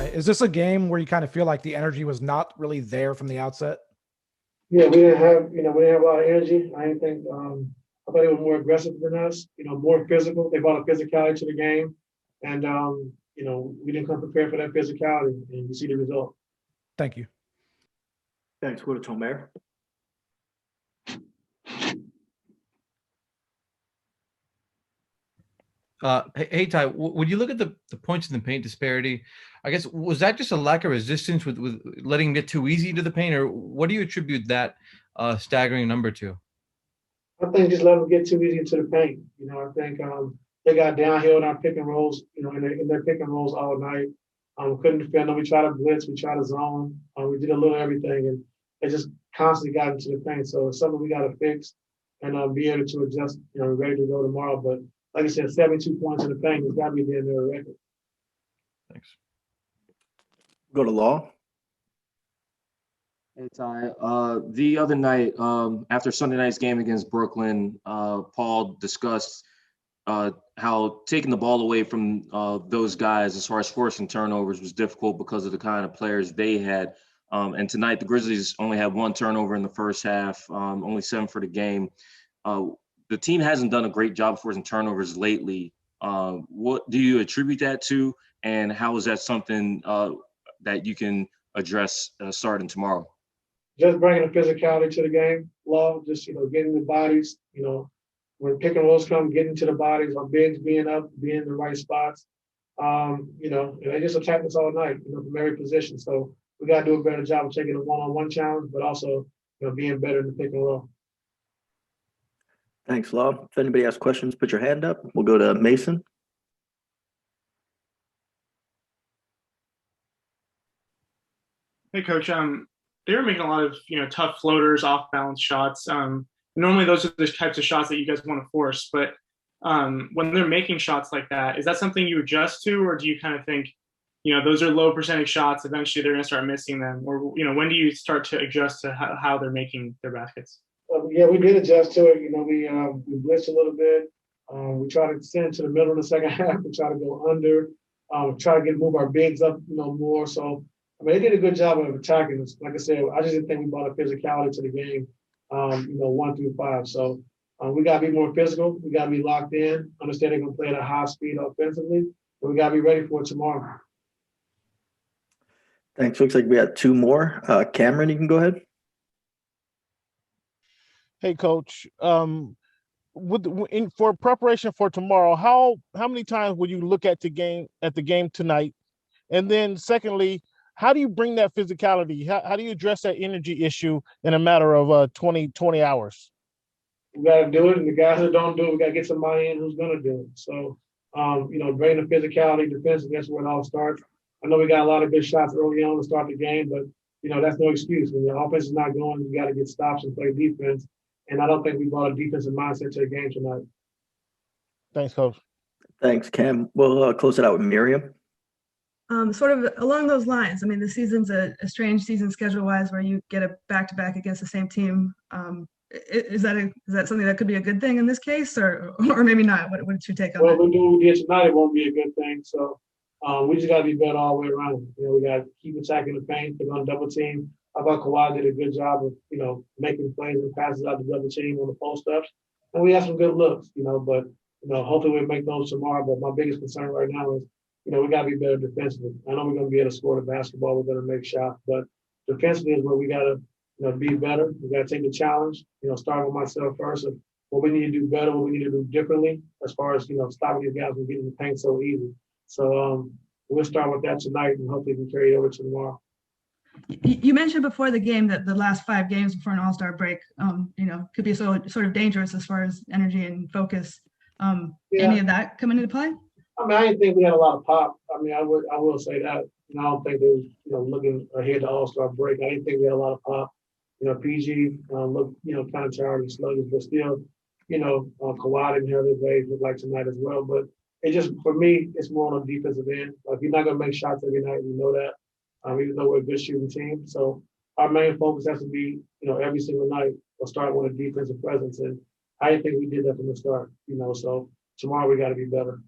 tonight. Is this a game where you kind of feel like the energy was not really there from the outset? Yeah, we didn't have a lot of energy. I didn't think I thought they were more aggressive than us, more physical. They brought a physicality to the game. And we didn't come prepared for that physicality, and you see the result. Thank you. Thanks. Go to Tomer. Hey Ty, when you look at the points in the paint disparity, I guess was that just a lack of resistance with letting them get too easy into the paint, or what do you attribute that staggering number to? I think just let them get too easy into the paint. I think they got downhill in our pick and rolls. In their pick and rolls all night. Couldn't defend them. We tried to blitz. We tried to zone. We did a little everything, and they just constantly got into the paint. So it's something we got to fix and be able to adjust. Ready to go tomorrow, but. Like I said, 72 points in the paint has got to be the end of the record. Thanks. Go to Law. Hey, Ty. The other night, after Sunday night's game against Brooklyn, Paul discussed how taking the ball away from those guys as far as forcing turnovers was difficult because of the kind of players they had. And tonight, the Grizzlies only had 1 turnover in the first half, only 7 for the game. The team hasn't done a great job of forcing turnovers lately. What do you attribute that to, and how is that something that you can address starting tomorrow? Just bringing the physicality to the game, Law, just, getting the bodies, when pick and rolls come, getting to the bodies, our bigs being up, being in the right spots. And they just attack us all night, from every position. So we got to do a better job of taking a one-on-one challenge, but also, being better in the pick and roll. Thanks, Law. If anybody has questions, put your hand up. We'll go to Mason. Hey, Coach. They were making a lot of tough floaters, off-balance shots. Normally, those are the types of shots that you guys want to force. But when they're making shots like that, is that something you adjust to, or do you kind of think, those are low percentage shots? Eventually, they're going to start missing them, or when do you start to adjust to how they're making their baskets? Yeah, we did adjust to it. We blitzed a little bit. We try to send to the middle of the second half. We try to go under. Try to move our bigs up, more. So, they did a good job of attacking us. Like I said, I just didn't think we brought a physicality to the game, 1 through 5. So, we got to be more physical. We got to be locked in, understand they're going to play at a high speed offensively, and we got to be ready for it tomorrow. Thanks. Looks like we got 2 more. Cameron, you can go ahead. Hey, Coach. For preparation for tomorrow, how many times will you look at the game tonight? And then, secondly, how do you bring that physicality? How do you address that energy issue in a matter of 20 hours? We got to do it, and the guys that don't do it, we got to get somebody in who's going to do it. So, bring the physicality, defense. That's where it all starts. I know we got a lot of good shots early on to start the game, but that's no excuse. When the offense is not going, you got to get stops and play defense. And I don't think we brought a defensive mindset to the game tonight. Thanks, Coach. Thanks, Cam. We'll close it out with Miriam. Sort of along those lines. I mean, the season's a strange season schedule-wise, where you get a back-to-back against the same team. Is that something that could be a good thing in this case, or maybe not? What's your take on that? Well, we do what we did tonight. It won't be a good thing. So we just got to be better all the way around. We got to keep attacking the paint. They're going to double team. I thought Kawhi did a good job of, making plays and passes out the double team on the post-ups. And we had some good looks, but, hopefully we'll make those tomorrow. But my biggest concern right now is, we got to be better defensively. I know we're going to be able to score the basketball. We're going to make shots. But defensively is where we got to, be better. We got to take the challenge, start with myself first of what we need to do better, what we need to do differently as far as, stopping these guys from getting the paint so easy. So we'll start with that tonight and hopefully we can carry it over to tomorrow. You mentioned before the game that the last 5 games before an All-Star break, could be sort of dangerous as far as energy and focus. Any of that come into play? I didn't think we had a lot of pop. I will say that. I don't think they was, looking ahead to All-Star break. I didn't think we had a lot of pop. PG looked, kind of tired and sluggish, but still, Kawhi didn't have his days look like tonight as well. But it just, for me, it's more on the defensive end. Like, you're not going to make shots every night. We know that. Even though we're a good shooting team. So our main focus has to be, every single night we'll start with a defensive presence. And I didn't think we did that from the start, so tomorrow we got to be better.